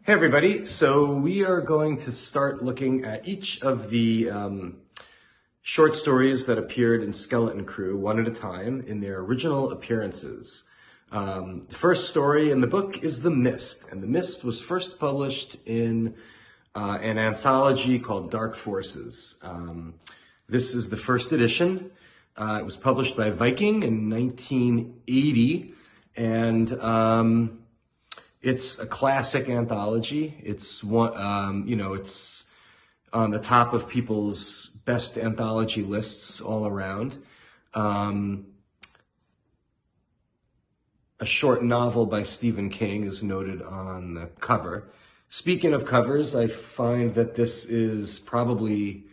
Hey everybody, so we are going to start looking at each of the short stories that appeared in Skeleton Crew one at a time in their original appearances. The first story in the book is The Mist, and The Mist was first published in an anthology called Dark Forces. This is the first edition. It was published by Viking in 1980, and it's a classic anthology. It's one, it's on the top of people's best anthology lists all around. A short novel by Stephen King is noted on the cover. Speaking of covers, I find that this is probably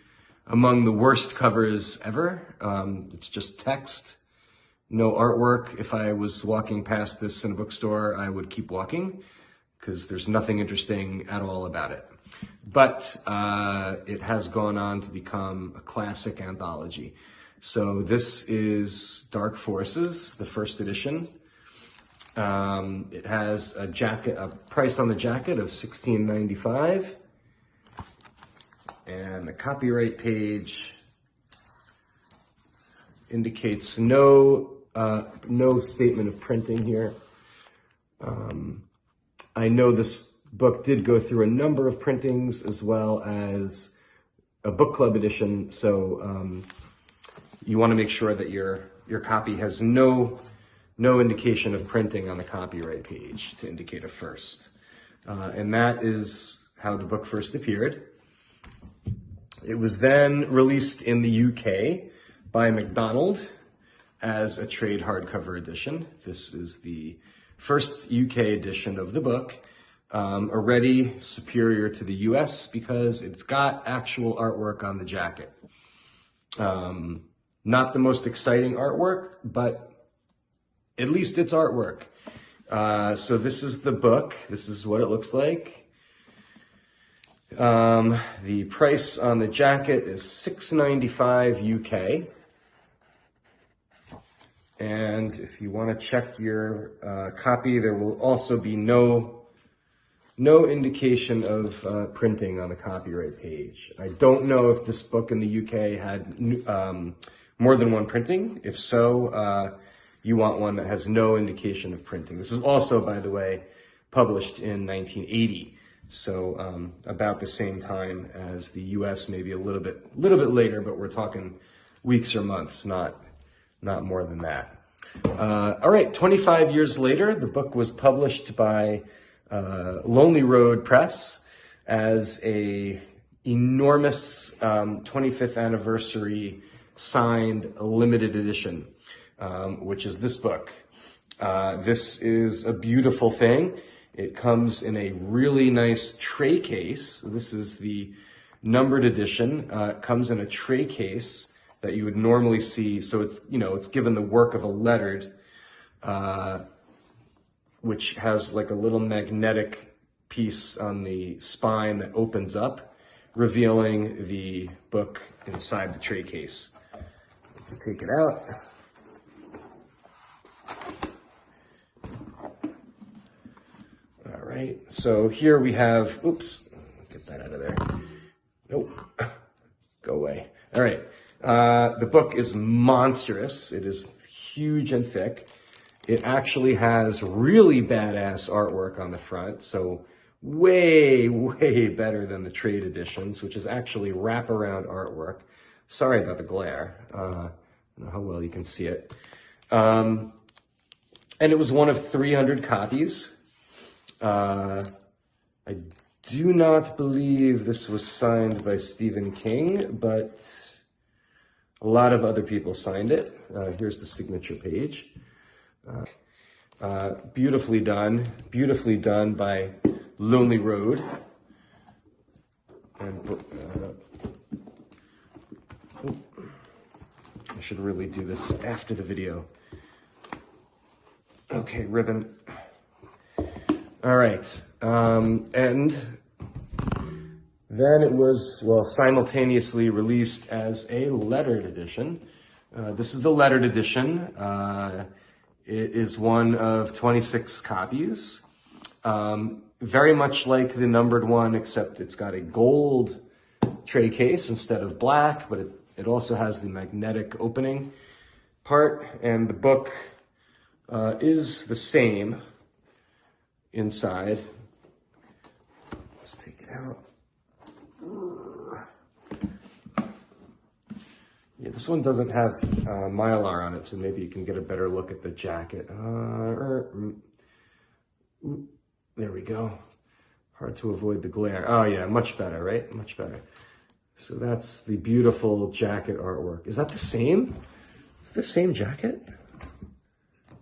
among the worst covers ever. It's just text. No artwork. If I was walking past this in a bookstore, I would keep walking because there's nothing interesting at all about it. But it has gone on to become a classic anthology. So this is Dark Forces, the first edition. It has a price on the jacket of $16.95. And the copyright page indicates no statement of printing here. I know this book did go through a number of printings as well as a book club edition, so you want to make sure that your copy has no indication of printing on the copyright page to indicate a first. And that is how the book first appeared. It was then released in the UK by McDonald as a trade hardcover edition. This is the first UK edition of the book, already superior to the US because it's got actual artwork on the jacket. Not the most exciting artwork, but at least it's artwork. So this is the book. This is what it looks like. The price on the jacket is $6.95 UK. And if you want to check your copy, there will also be no indication of printing on the copyright page. I don't know if this book in the UK had more than one printing. If so, you want one that has no indication of printing. This is also, by the way, published in 1980. So about the same time as the US, maybe a little bit later, but we're talking weeks or months, not more than that. All right, 25 years later, the book was published by Lonely Road Press as a enormous 25th anniversary signed limited edition, which is this book. This is a beautiful thing. It comes in a really nice tray case. This is the numbered edition. It comes in a tray case that you would normally see. So it's given the work of a lettered, which has like a little magnetic piece on the spine that opens up, revealing the book inside the tray case. Let's take it out. All right, so here we have, oops, get that out of there. Nope, go away. All right. The book is monstrous. It is huge and thick. It actually has really badass artwork on the front, so way better than the trade editions, which is actually wraparound artwork. Sorry about the glare. I don't know how well you can see it. And it was one of 300 copies. I do not believe this was signed by Stephen King, but a lot of other people signed it. Here's the signature page. Beautifully done by Lonely Road. And I should really do this after the video. Okay, ribbon. All right, and then it was, simultaneously released as a lettered edition. This is the lettered edition. It is one of 26 copies. very much like the numbered one, except it's got a gold tray case instead of black, but it also has the magnetic opening part, and the book is the same inside. Let's take it out. Yeah, this one doesn't have Mylar on it, so maybe you can get a better look at the jacket. There we go. Hard to avoid the glare. Oh yeah, much better, right? Much better. So that's the beautiful jacket artwork. Is that the same? Is it the same jacket?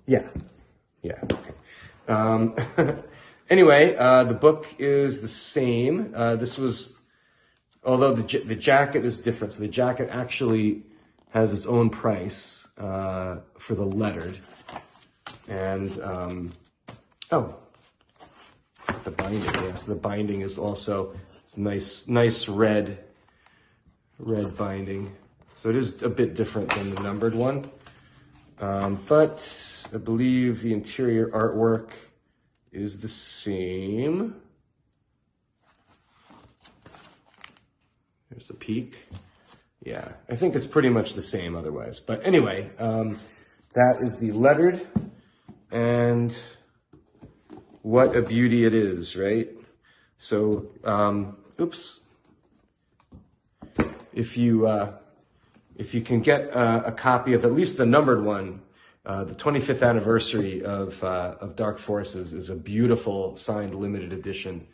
Yeah. Yeah. Okay. Anyway, the book is the same. This was, although the jacket is different. So the jacket actually has its own price for the lettered. And, the binding, yeah. So the binding is also nice red binding. So it is a bit different than the numbered one. But I believe the interior artwork is the same. There's a peek. Yeah, I think it's pretty much the same otherwise. But anyway, that is the lettered, and what a beauty it is, right? So, oops. If you can get a copy of at least the numbered one, the 25th anniversary of Dark Forces is a beautiful signed limited edition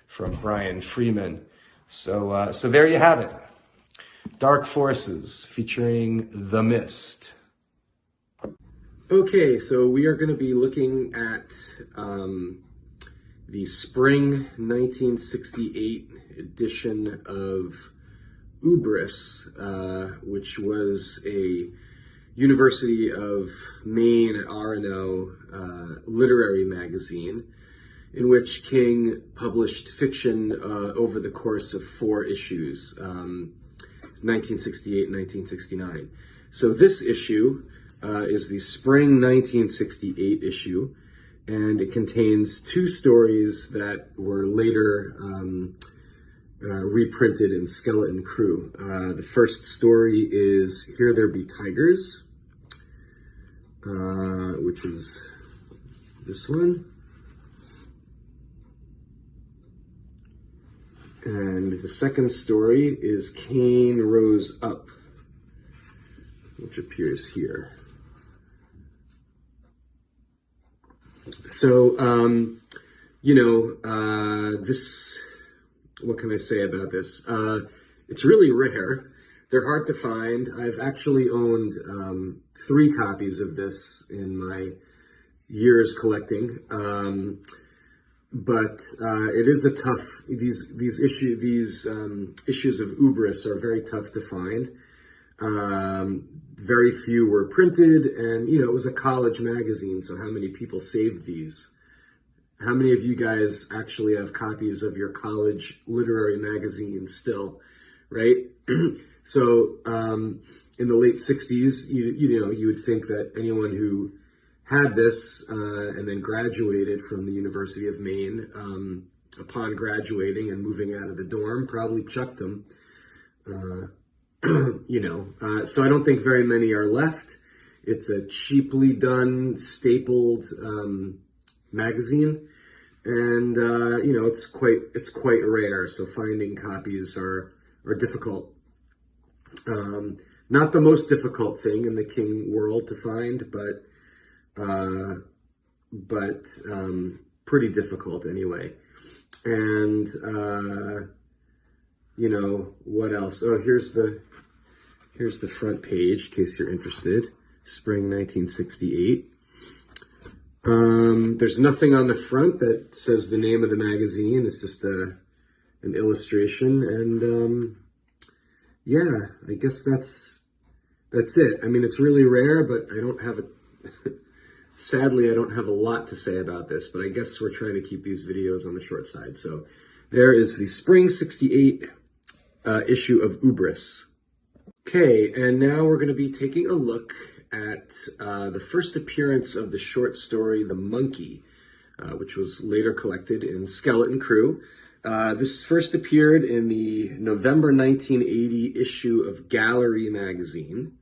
from Brian Freeman. So there you have it. Dark Forces featuring The Mist. Okay, so we are going to be looking at the spring 1968 edition of Ubris, which was a University of Maine at R&O literary magazine, in which King published fiction over the course of 4 issues, 1968 and 1969. So this issue is the spring 1968 issue, and it contains 2 stories that were later reprinted in Skeleton Crew. The first story is Here There Be Tygers, which is this one. And the second story is Cain Rose Up, which appears here. So, this, what can I say about this? It's really rare. They're hard to find. I've actually owned 3 copies of this in my years collecting. But it is a tough, these issues of Ubris are very tough to find. Very few were printed, and it was a college magazine, so how many people saved these? How many of you guys actually have copies of your college literary magazine still, right? So in the late 60s, you would think that anyone who had this and then graduated from the University of Maine, upon graduating and moving out of the dorm, probably chucked them. So I don't think very many are left. It's a cheaply done, stapled magazine, and it's quite rare. So finding copies are difficult. Not the most difficult thing in the King world to find, but pretty difficult anyway. And what else? Oh, here's the front page, in case you're interested. Spring 1968. There's nothing on the front that says the name of the magazine. It's just an illustration, and yeah, I guess that's it. I mean, it's really rare, but I don't have sadly, I don't have a lot to say about this, but I guess we're trying to keep these videos on the short side. So there is the spring 68 issue of Ubris. Okay, and now we're going to be taking a look at the first appearance of the short story The Monkey, which was later collected in Skeleton Crew. This first appeared in the November 1980 issue of Gallery magazine,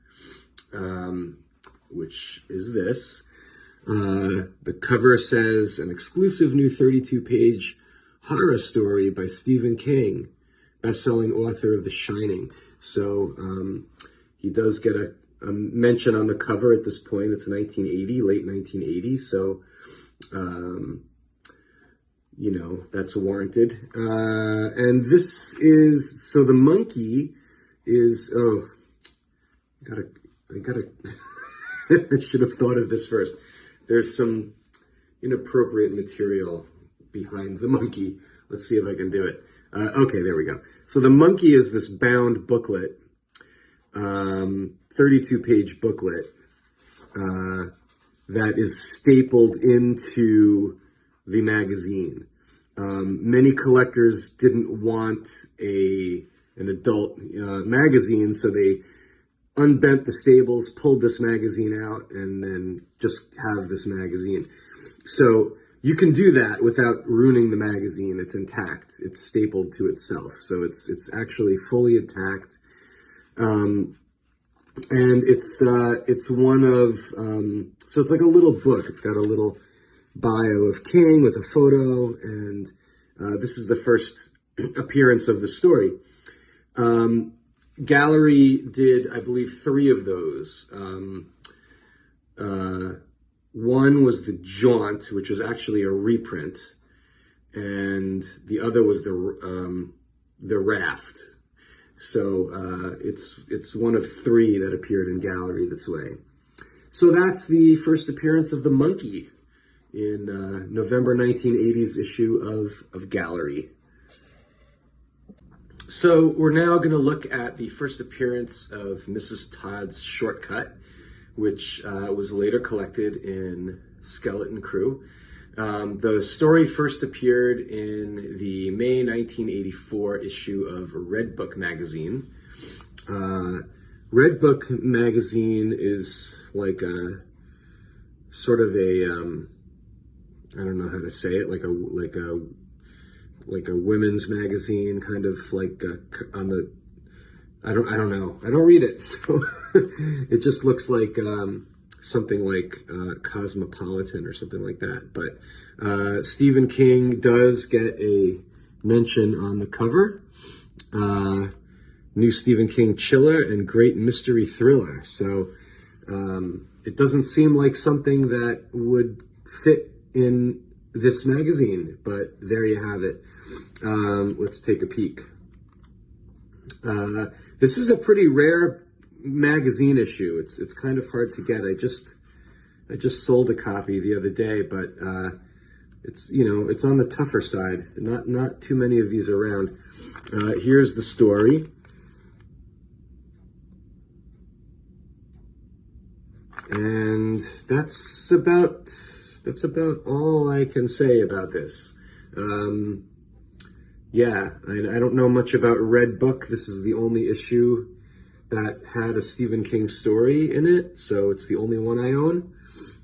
which is this. The cover says, an exclusive new 32-page horror story by Stephen King, best-selling author of The Shining. So he does get a mention on the cover at this point. It's 1980, late 1980, so you know, that's warranted. And this is, so the monkey is, I should have thought of this first. There's some inappropriate material behind the monkey. Let's see if I can do it. Okay, there we go. So the monkey is this bound booklet, 32-page booklet, that is stapled into the magazine. Many collectors didn't want an adult magazine, so they unbent the staples, pulled this magazine out, and then just have this magazine. So you can do that without ruining the magazine. It's intact. It's stapled to itself. So it's actually fully intact. And it's one of, so it's like a little book. It's got a little bio of King with a photo, and this is the first appearance of the story. Gallery did, I believe, 3 of those. One was the Jaunt, which was actually a reprint, and the other was the Raft. So it's one of 3 that appeared in Gallery this way. So that's the first appearance of the monkey in November 1980's issue of Gallery. So we're now going to look at the first appearance of Mrs. Todd's Shortcut, which was later collected in Skeleton Crew. The story first appeared in the May 1984 issue of Redbook magazine. Redbook magazine is like a sort of a I don't know how to say it, like a women's magazine, kind of like on the, I don't know. I don't read it, so it just looks like something like Cosmopolitan or something like that. But Stephen King does get a mention on the cover. New Stephen King chiller and great mystery thriller. So it doesn't seem like something that would fit in this magazine, but there you have it. Let's take a peek. This is a pretty rare magazine issue. It's kind of hard to get. I just sold a copy the other day, but it's, you know, it's on the tougher side. Not too many of these around. Here's the story. And that's about all I can say about this. Yeah, I don't know much about Redbook. This is the only issue that had a Stephen King story in it, so it's the only one I own.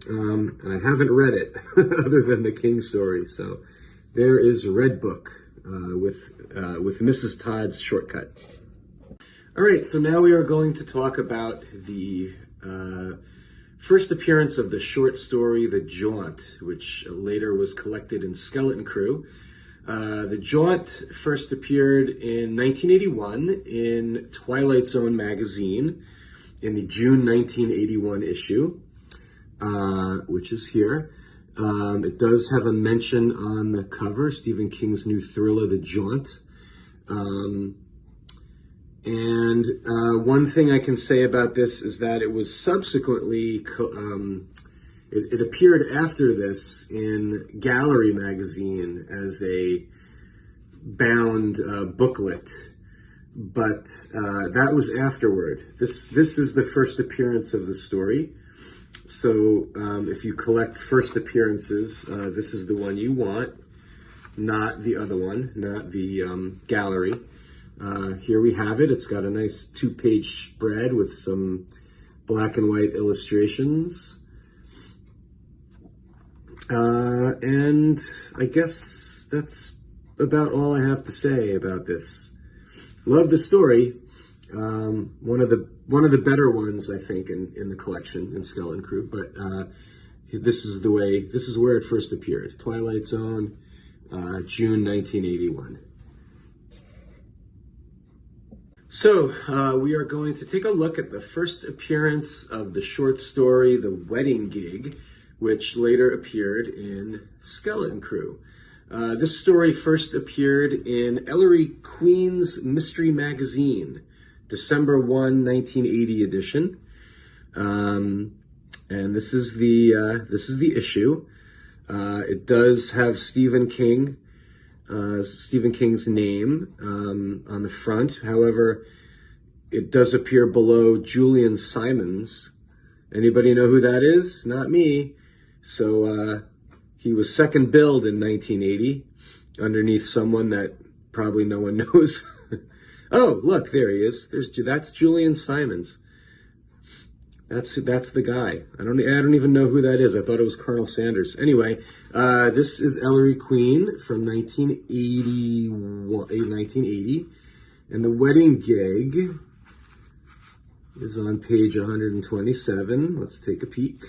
And I haven't read it other than the King story. So there is Redbook with Mrs. Todd's Shortcut. All right, so now we are going to talk about the first appearance of the short story, The Jaunt, which later was collected in Skeleton Crew. The Jaunt first appeared in 1981 in Twilight Zone magazine in the June 1981 issue, which is here. It does have a mention on the cover, Stephen King's new thriller, The Jaunt. And one thing I can say about this is that it was subsequently, it appeared after this in Gallery magazine as a bound booklet, but that was afterward. This is the first appearance of the story. So if you collect first appearances, this is the one you want, not the other one, not the Gallery. Here we have it. It's got a nice 2-page spread with some black and white illustrations. And I guess that's about all I have to say about this. Love the story. One of the better ones, I think, in the collection in Skeleton Crew. But this is where it first appeared. Twilight Zone, June 1981. So we are going to take a look at the first appearance of the short story, The Wedding Gig, which later appeared in Skeleton Crew. This story first appeared in Ellery Queen's Mystery Magazine, December 1, 1980 edition. And this is the issue. It does have Stephen King's name on the front. However, it does appear below Julian Simons. Anybody know who that is? Not me. So he was second billed in 1980 underneath someone that probably no one knows. Oh, look, there he is. That's Julian Simons. That's the guy. I don't even know who that is. I thought it was Colonel Sanders. Anyway, this is Ellery Queen from 1980, and The Wedding Gig is on page 127. Let's take a peek.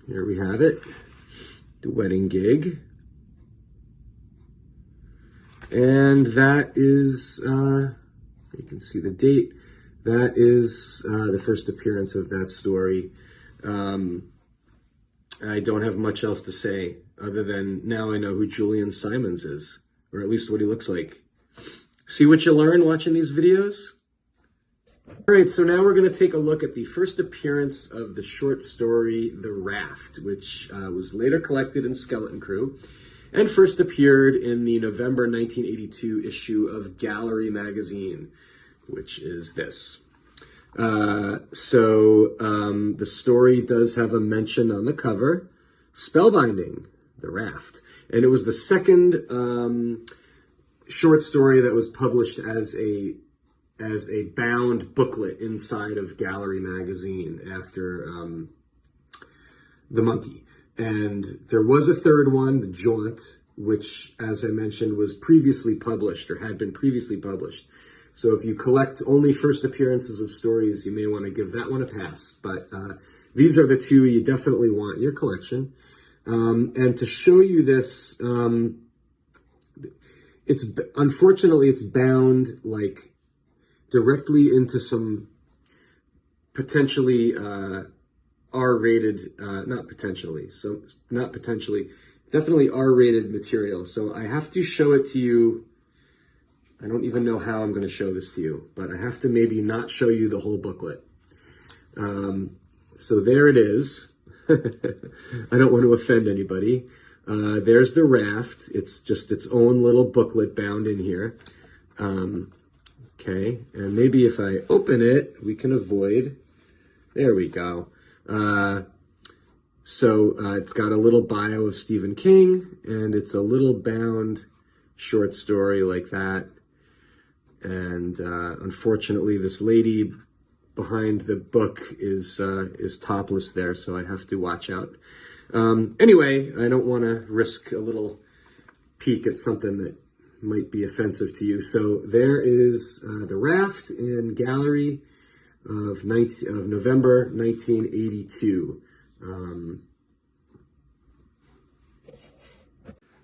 Here we have it, The Wedding Gig. And that is, you can see the date. That is the first appearance of that story. I don't have much else to say other than now I know who Julian Simons is, or at least what he looks like. See what you learn watching these videos? All right, so now we're going to take a look at the first appearance of the short story, The Raft, which was later collected in Skeleton Crew and first appeared in the November 1982 issue of Gallery magazine, which is this. The story does have a mention on the cover, Spellbinding, The Raft. And it was the second short story that was published as a bound booklet inside of Gallery magazine after The Monkey. And there was a third one, the Jaunt, which, as I mentioned, was previously published or had been previously published. So if you collect only first appearances of stories, you may want to give that one a pass. But these are the two you definitely want in your collection. And to show you this, unfortunately it's bound like directly into some potentially R-rated, definitely R-rated material. So I have to show it to you. I don't even know how I'm going to show this to you, but I have to maybe not show you the whole booklet. So there it is. I don't want to offend anybody. There's the Raft. It's just its own little booklet bound in here. Okay, and maybe if I open it, we can avoid. There we go. It's got a little bio of Stephen King, and it's a little bound short story like that. And unfortunately, this lady behind the book is topless there, so I have to watch out. Anyway, I don't want to risk a little peek at something that might be offensive to you. So there is The Raft in Gallery of November 1982.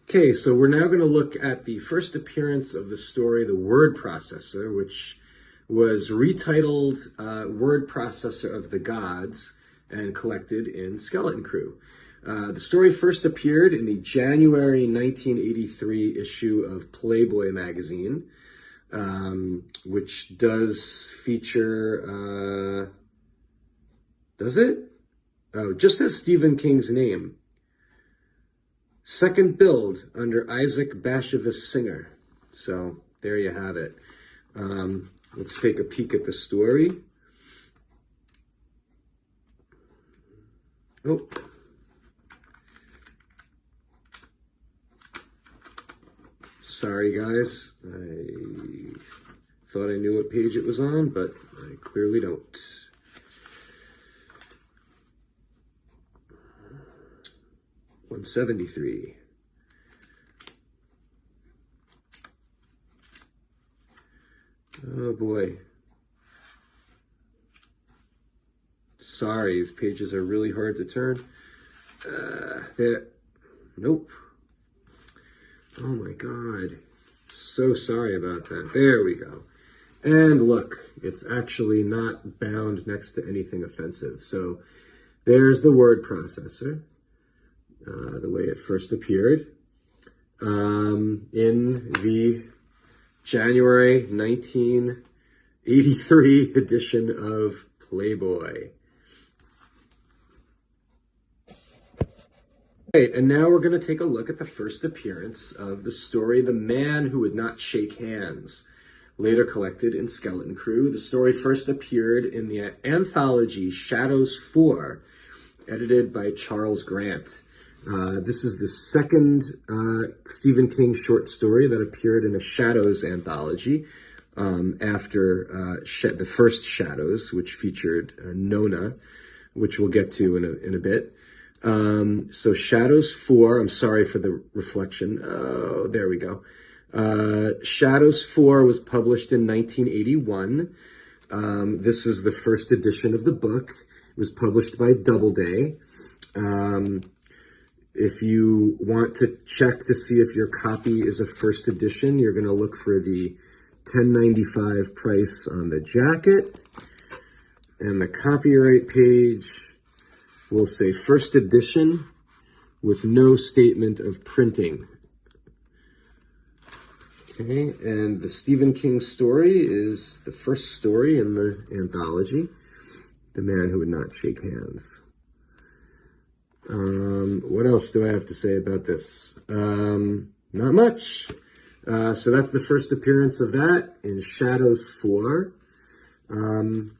Okay, so we're now going to look at the first appearance of the story, The Word Processor, which was retitled Word Processor of the Gods and collected in Skeleton Crew. The story first appeared in the January 1983 issue of Playboy magazine, which does feature, does it? Oh, just has Stephen King's name. Second build under Isaac Bashevis Singer. So there you have it. Let's take a peek at the story. Oh. Sorry, guys. I thought I knew what page it was on, but I clearly don't. 173. Oh boy. Sorry, these pages are really hard to turn. Nope. Oh my God. So sorry about that. There we go. And look, it's actually not bound next to anything offensive. So there's the word processor, the way it first appeared in the January 1983 edition of Playboy. Right, and now we're going to take a look at the first appearance of the story, The Man Who Would Not Shake Hands, later collected in Skeleton Crew. The story first appeared in the anthology Shadows 4, edited by Charles Grant. This is the second Stephen King short story that appeared in a Shadows anthology after the first Shadows, which featured Nona, which we'll get to in a bit. So Shadows 4, I'm sorry for the reflection. Oh, there we go. Shadows 4 was published in 1981. This is the first edition of the book. It was published by Doubleday. If you want to check to see if your copy is a first edition, you're going to look for the $10.95 price on the jacket. And the copyright page will say first edition with no statement of printing. Okay, and the Stephen King story is the first story in the anthology, The Man Who Would Not Shake Hands. What else do I have to say about this? Not much. So that's the first appearance of that in Shadows 4. And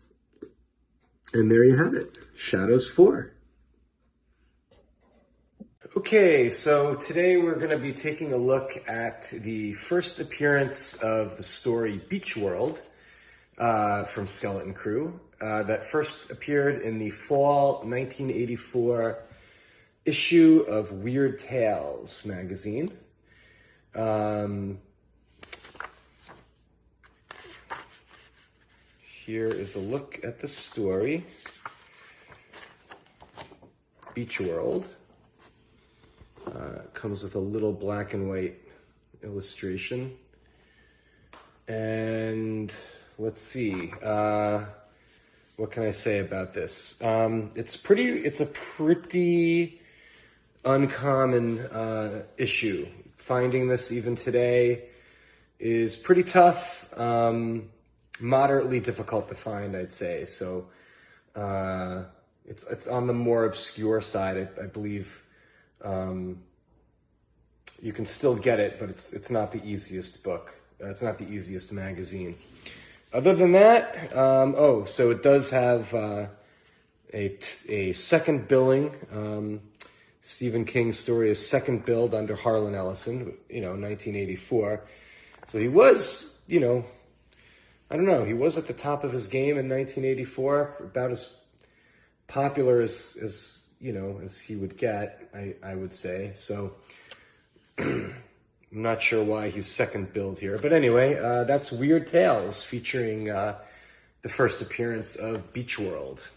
there you have it, Shadows 4. Okay, so today we're going to be taking a look at the first appearance of the story Beachworld from Skeleton Crew that first appeared in the fall 1984 issue of Weird Tales magazine. Here is a look at the story, Beachworld. Comes with a little black and white illustration. And let's see, what can I say about this? It's a pretty uncommon issue. Finding this even today is pretty tough, moderately difficult to find, I'd say. So it's on the more obscure side, I believe. You can still get it, but it's not the easiest book. It's not the easiest magazine. Other than that, so it does have a second billing. Stephen King's story is second billed under Harlan Ellison, 1984. So he was, he was at the top of his game in 1984, about as popular as he would get, I would say. So I'm not sure why he's second billed here. But anyway, that's Weird Tales featuring the first appearance of Beachworld.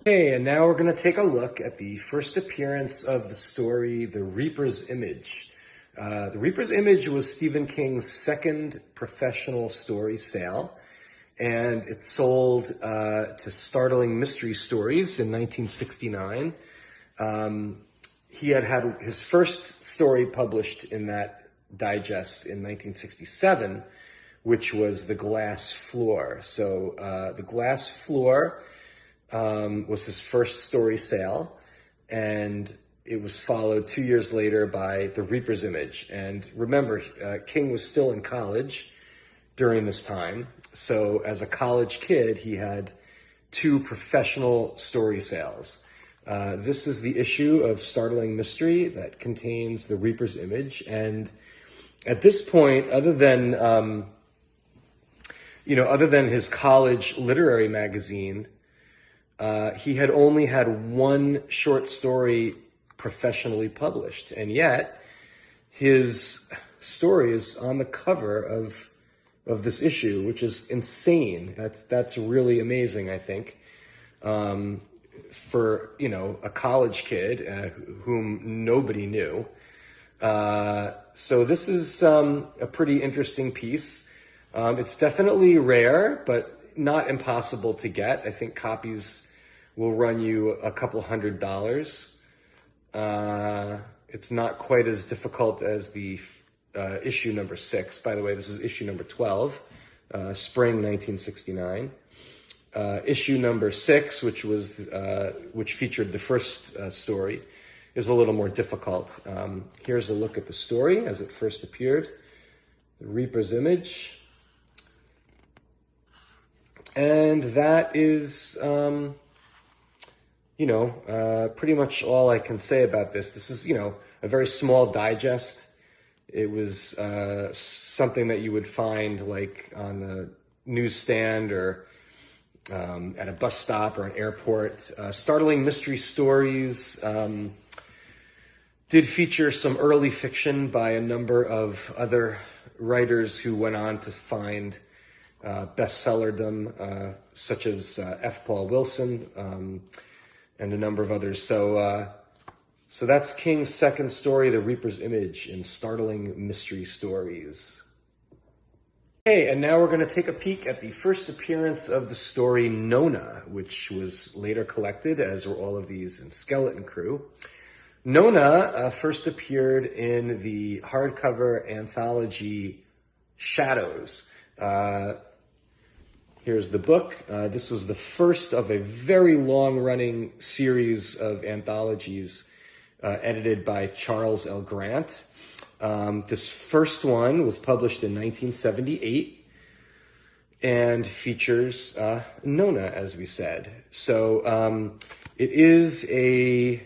Okay, and now we're going to take a look at the first appearance of the story, The Reaper's Image. The Reaper's Image was Stephen King's second professional story sale, and it sold to Startling Mystery Stories in 1969. He had his first story published in that digest in 1967, which was The Glass Floor. So The Glass Floor was his first story sale, and it was followed 2 years later by The Reaper's Image. And remember, King was still in college during this time. So as a college kid, he had 2 professional story sales. This is the issue of Startling Mystery that contains The Reaper's Image. And at this point, other than his college literary magazine, he had only had one short story professionally published. And yet, his story is on the cover of this issue, which is insane. That's really amazing, I think, for, you know, a college kid whom nobody knew. So this is a pretty interesting piece. It's definitely rare, but not impossible to get. I think copies will run you a couple $100. It's not quite as difficult as the issue number 6. By the way, this is issue number 12, spring 1969. Issue number 6, which featured the first story, is a little more difficult. Here's a look at the story as it first appeared. The Reaper's Image. And that is, pretty much all I can say about this. This is, a very small digest. It was something that you would find like on a newsstand or at a bus stop or an airport. Startling mystery stories. Did feature some early fiction by a number of other writers who went on to find bestsellerdom, such as F. Paul Wilson and a number of others. So that's King's second story, The Reaper's Image, in Startling Mystery Stories. Okay, and now we're going to take a peek at the first appearance of the story Nona, which was later collected, as were all of these, in Skeleton Crew. Nona first appeared in the hardcover anthology Shadows. Here's the book. This was the first of a very long-running series of anthologies edited by Charles L. Grant. This first one was published in 1978 and features Nona, as we said. So it is a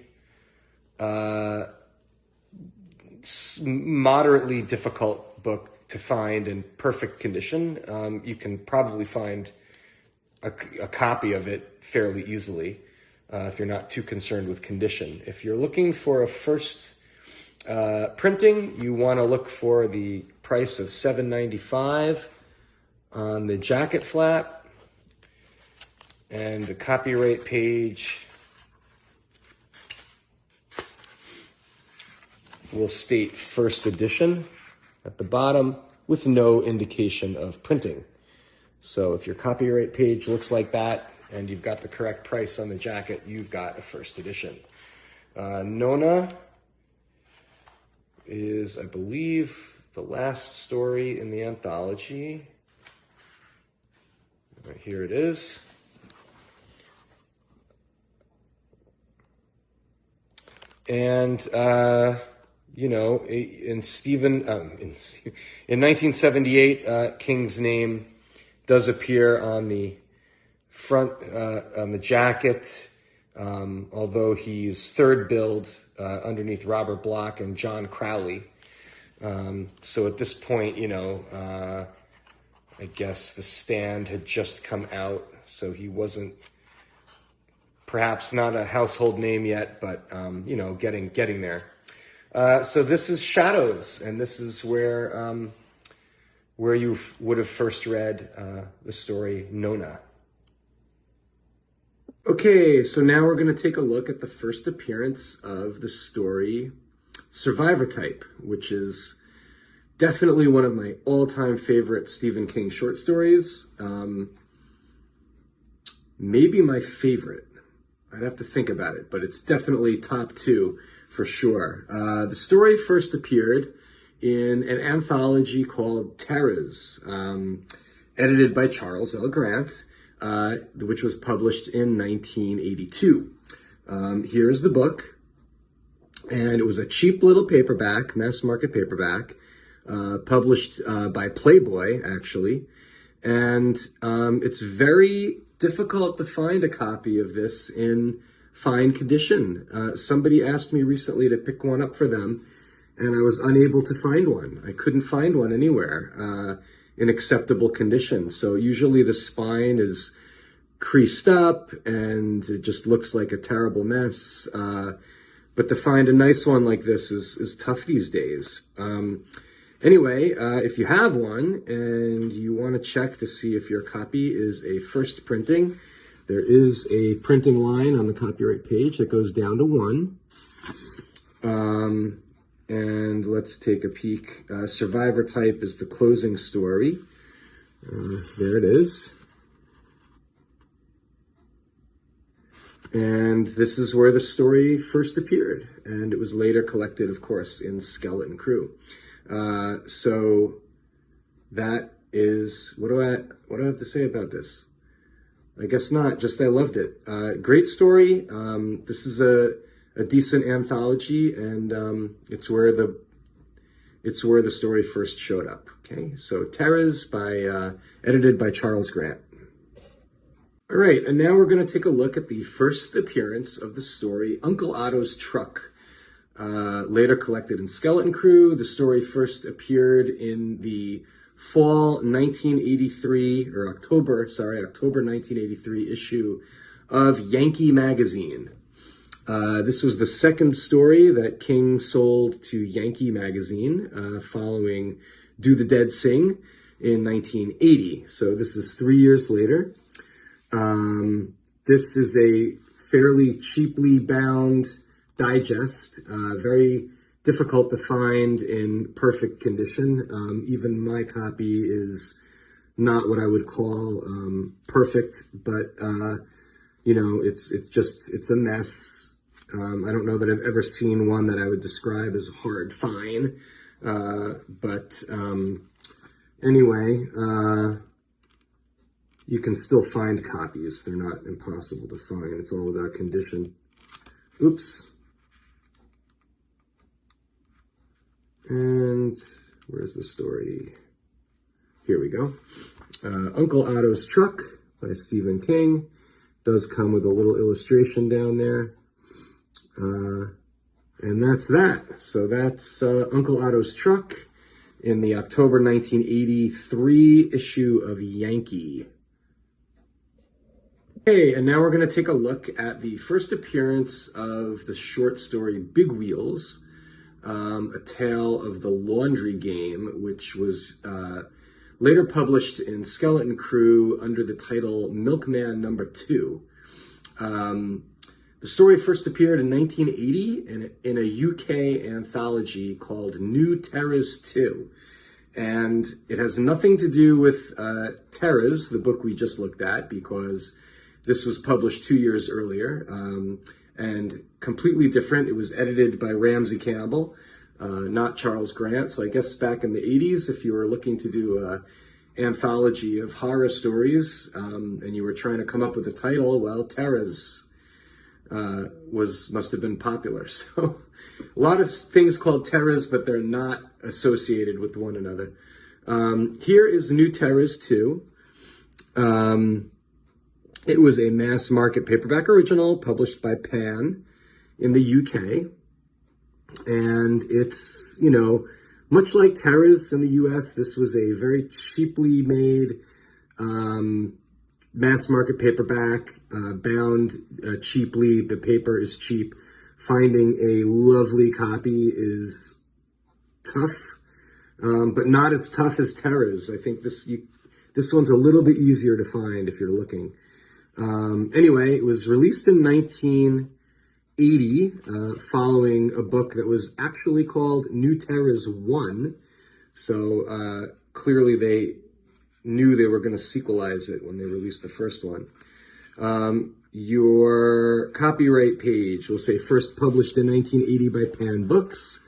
moderately difficult book to find in perfect condition. You can probably find a copy of it fairly easily if you're not too concerned with condition. If you're looking for a first printing, you want to look for the price of $7.95 on the jacket flap, and the copyright page will state first edition at the bottom with no indication of printing. So if your copyright page looks like that and you've got the correct price on the jacket, you've got a first edition. Nona is, I believe, the last story in the anthology. Right here it is. And in 1978, King's name does appear on the front, on the jacket, although he's third billed underneath Robert Bloch and John Crowley. So at this point, I guess The Stand had just come out, so he wasn't, perhaps not a household name yet, but, getting there. So this is Shadows, and this is where you would have first read the story Nona. Okay, so now we're going to take a look at the first appearance of the story Survivor Type, which is definitely one of my all-time favorite Stephen King short stories. Maybe my favorite. I'd have to think about it, but it's definitely top 2 for sure. The story first appeared in an anthology called Terrors, edited by Charles L. Grant, which was published in 1982. Here's the book, and it was a cheap little paperback, mass market paperback, published by Playboy, actually, and it's very difficult to find a copy of this in fine condition. Somebody asked me recently to pick one up for them, and I was unable to find one. I couldn't find one anywhere in acceptable condition. So usually the spine is creased up and it just looks like a terrible mess. but to find a nice one like this is tough these days. Anyway, if you have one and you want to check to see if your copy is a first printing, there is a printing line on the copyright page that goes down to 1. And let's take a peek. Survivor type is the closing story. There it is. And this is where the story first appeared. And it was later collected, of course, in Skeleton Crew. So that is, what do I have to say about this? I guess not, just I loved it. Great story. This is a decent anthology, and it's where the story first showed up. Okay, so Terras edited by Charles Grant. All right, and now we're going to take a look at the first appearance of the story, Uncle Otto's Truck. Later collected in Skeleton Crew. The story first appeared in the fall 1983, or October 1983 issue of Yankee magazine. This was the second story that King sold to Yankee magazine, following Do the Dead Sing in 1980. So this is 3 years later. This is a fairly cheaply bound digest, very difficult to find in perfect condition. Even my copy is not what I would call perfect, but you know, it's a mess. I don't know that I've ever seen one that I would describe as hard fine, but anyway, you can still find copies. They're not impossible to find. It's all about condition. Oops. And where's the story? Here we go. Uncle Otto's Truck by Stephen King. Does come with a little illustration down there. And that's that. So that's Uncle Otto's Truck in the October 1983 issue of Yankee. Okay, and now we're going to take a look at the first appearance of the short story Big Wheels, a tale of the laundry game, which was later published in Skeleton Crew under the title Milkman No. 2. The story first appeared in 1980 in a UK anthology called New Terras 2. And it has nothing to do with Terras, the book we just looked at, because this was published 2 years earlier, and completely different. It was edited by Ramsey Campbell, not Charles Grant. So I guess back in the 80s, if you were looking to do an anthology of horror stories, and you were trying to come up with a title, well, Terras must have been popular. So a lot of things called Terras, but they're not associated with one another. Here is New Terras 2. It was a mass market paperback original published by Pan in the UK. And it's, you know, much like Terras in the US, this was a very cheaply made mass market paperback, bound cheaply. The paper is cheap. Finding a lovely copy is tough, but not as tough as Terras. I think this one's a little bit easier to find if you're looking. Anyway, it was released in 1980, following a book that was actually called New Terras 1. So clearly they knew they were going to sequelize it when they released the first one. Your copyright page will say first published in 1980 by Pan Books,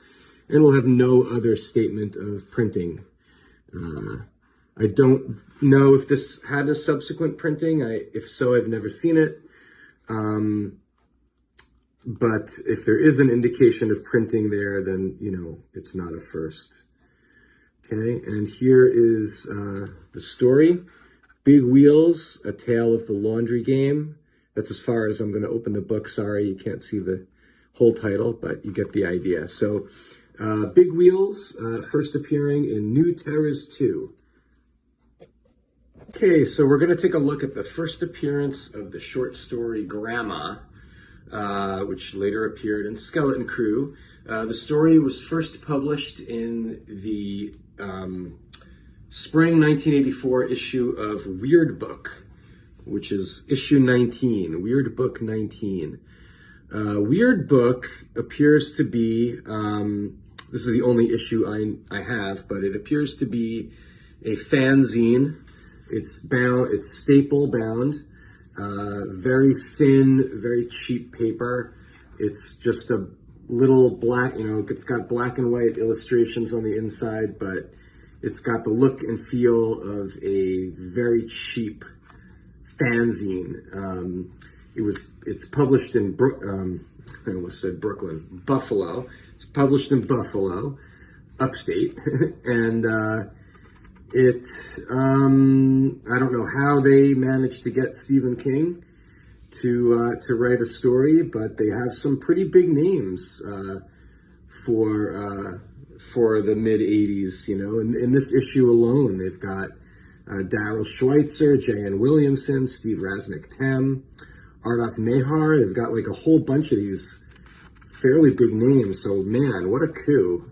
and will have no other statement of printing. I don't know if this had a subsequent printing. If so, I've never seen it. But if there is an indication of printing there, then, you know, it's not a first. Okay, and here is the story. Big Wheels, a tale of the laundry game. That's as far as I'm going to open the book. Sorry, you can't see the whole title, but you get the idea. So, Big Wheels, first appearing in New Terras 2. Okay, so we're going to take a look at the first appearance of the short story Gramma, which later appeared in Skeleton Crew. The story was first published in the spring 1984 issue of Weirdbook, which is issue 19, Weirdbook 19. Weirdbook appears to be, this is the only issue I have, but it appears to be a fanzine. It's staple bound, very thin, very cheap paper. It's just a little black, it's got black and white illustrations on the inside, but it's got the look and feel of a very cheap fanzine. It's published in I almost said Brooklyn, Buffalo. It's published in Buffalo, upstate, and I don't know how they managed to get Stephen King to write a story, but they have some pretty big names for the mid '80s. In this issue alone, they've got Daryl Schweitzer, J.N. Williamson, Steve Rasnick-Tem, Ardath Mehar. They've got like a whole bunch of these fairly big names. So man, what a coup.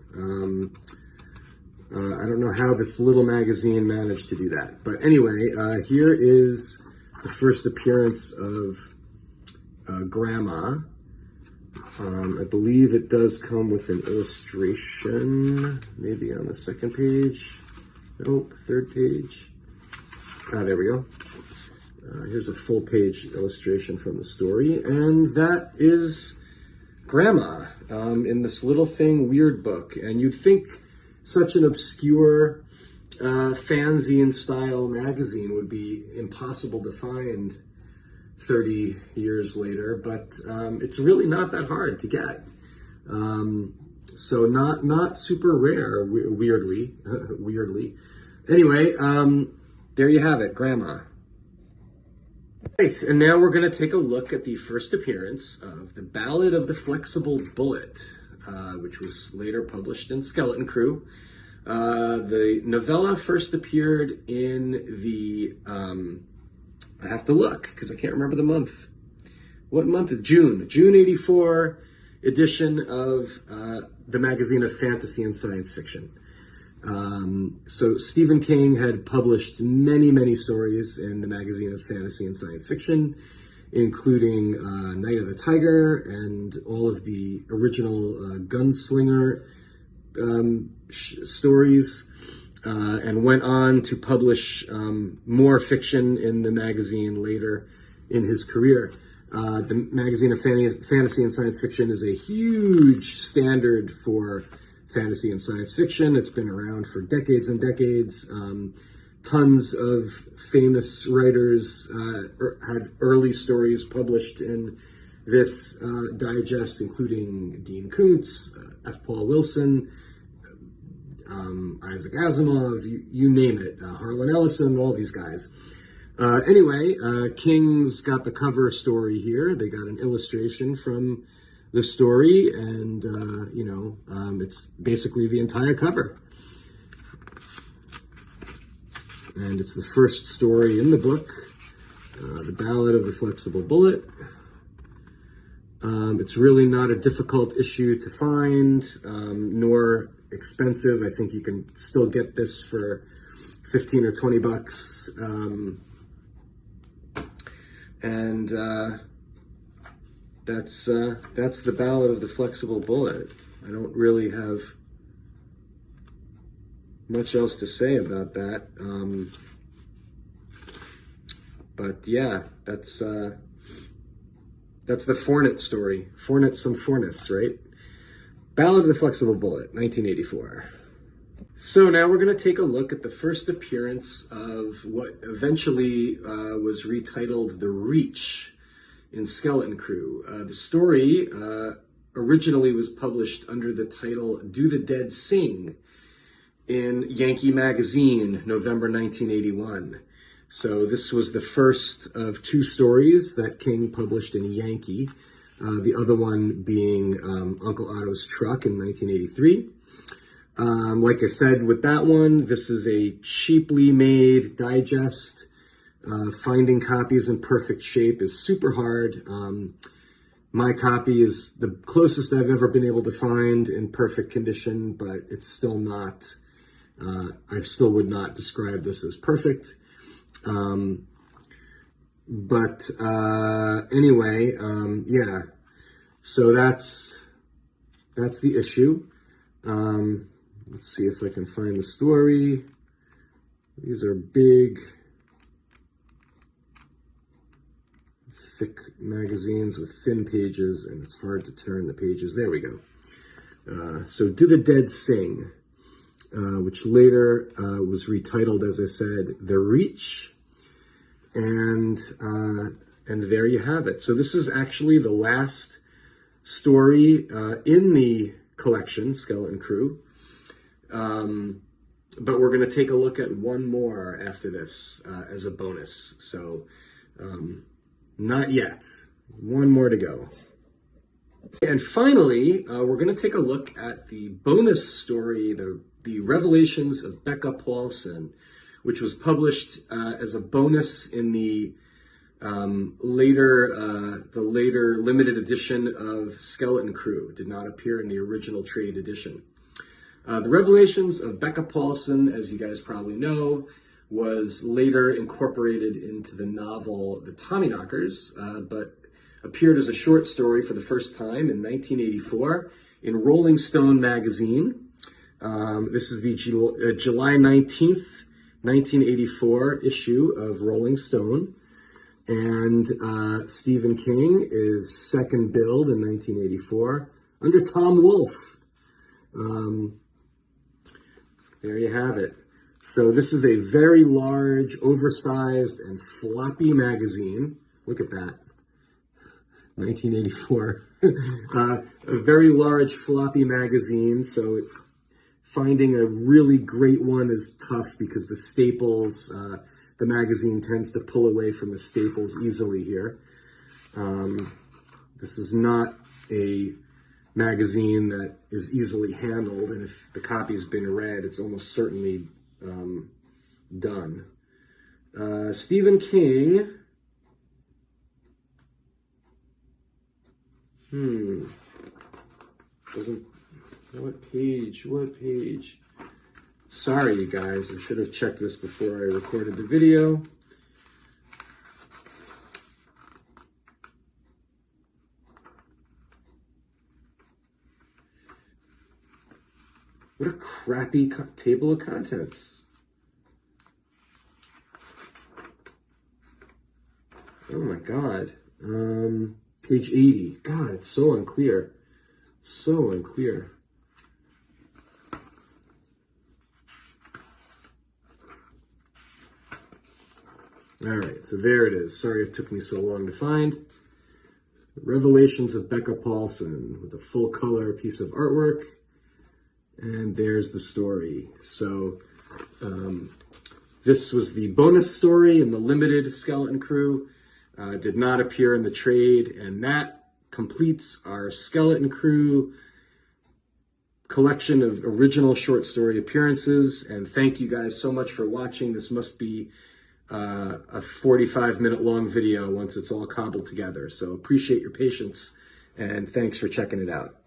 I don't know how this little magazine managed to do that. But anyway, here is the first appearance of Gramma. I believe it does come with an illustration, maybe on the second page. Nope, third page. There we go. Here's a full page illustration from the story, and that is Gramma in this little thing, Weirdbook. And you'd think such an obscure fanzine style magazine would be impossible to find 30 years later, but it's really not that hard to get. So not super rare, weirdly. Anyway, there you have it, Gramma. Right, and now we're going to take a look at the first appearance of the Ballad of the Flexible Bullet, which was later published in Skeleton Crew. The novella first appeared in the, I have to look because I can't remember the month. What month? June 84 edition of the magazine of fantasy and science fiction. So Stephen King had published many stories in the magazine of fantasy and science fiction, including Night of the Tiger and all of the original Gunslinger stories, and went on to publish more fiction in the magazine later in his career. The magazine of fantasy and science fiction is a huge standard for fantasy and science fiction. It's been around for decades and decades. Tons of famous writers had early stories published in this digest, including Dean Koontz, F. Paul Wilson, Isaac Asimov, you name it, Harlan Ellison, all these guys. Anyway, King's got the cover story here. They got an illustration from the story, and it's basically the entire cover. And it's the first story in the book, The Ballad of the Flexible Bullet. It's really not a difficult issue to find, nor expensive. I think you can still get this for 15 or 20 bucks. That's the Ballad of the Flexible Bullet. I don't really have much else to say about that. But yeah, that's the Fornet story. Fornet some Fornus, right? Ballad of the Flexible Bullet, 1984. So now we're going to take a look at the first appearance of what eventually was retitled The Reach in Skeleton Crew. The story originally was published under the title Do the Dead Sing in Yankee magazine, November 1981. So this was the first of two stories that King published in Yankee, the other one being Uncle Otto's Truck in 1983. Like I said, with that one, this is a cheaply made digest. Finding copies in perfect shape is super hard. My copy is the closest I've ever been able to find in perfect condition, but it's still not, I still would not describe this as perfect. Anyway, yeah, so that's the issue. Let's see if I can find the story. These are big, thick magazines with thin pages, and it's hard to turn the pages. There we go. So Do the Dead Sing, which later was retitled, as I said, The Reach. And there you have it. So this is actually the last story in the collection, Skeleton Crew. But we're going to take a look at one more after this as a bonus. So not yet. One more to go. And finally, we're going to take a look at the bonus story, the Revelations of Becka Paulson, which was published as a bonus in the later limited edition of Skeleton Crew. It did not appear in the original trade edition. The Revelations of Becka Paulson, as you guys probably know, was later incorporated into the novel The Tommyknockers, but appeared as a short story for the first time in 1984 in Rolling Stone magazine. This is the July 19th, 1984 issue of Rolling Stone. And Stephen King is second billed in 1984 under Tom Wolfe. There you have it. So this is a very large, oversized, and floppy magazine. Look at that. 1984. A very large, floppy magazine. So finding a really great one is tough because the staples, the magazine tends to pull away from the staples easily here. This is not a magazine that is easily handled, and if the copy's been read, it's almost certainly done. Stephen King. What page? Sorry, you guys. I should have checked this before I recorded the video. What a crappy table of contents. Oh my God. Page 80. God, it's so unclear. So unclear. All right, so there it is. Sorry it took me so long to find. Revelations of Becka Paulson with a full color piece of artwork. And there's the story. So this was the bonus story in the limited Skeleton Crew. Did not appear in the trade, and that completes our Skeleton Crew collection of original short story appearances. And thank you guys so much for watching. This must be a 45-minute long video once it's all cobbled together. So appreciate your patience, and thanks for checking it out.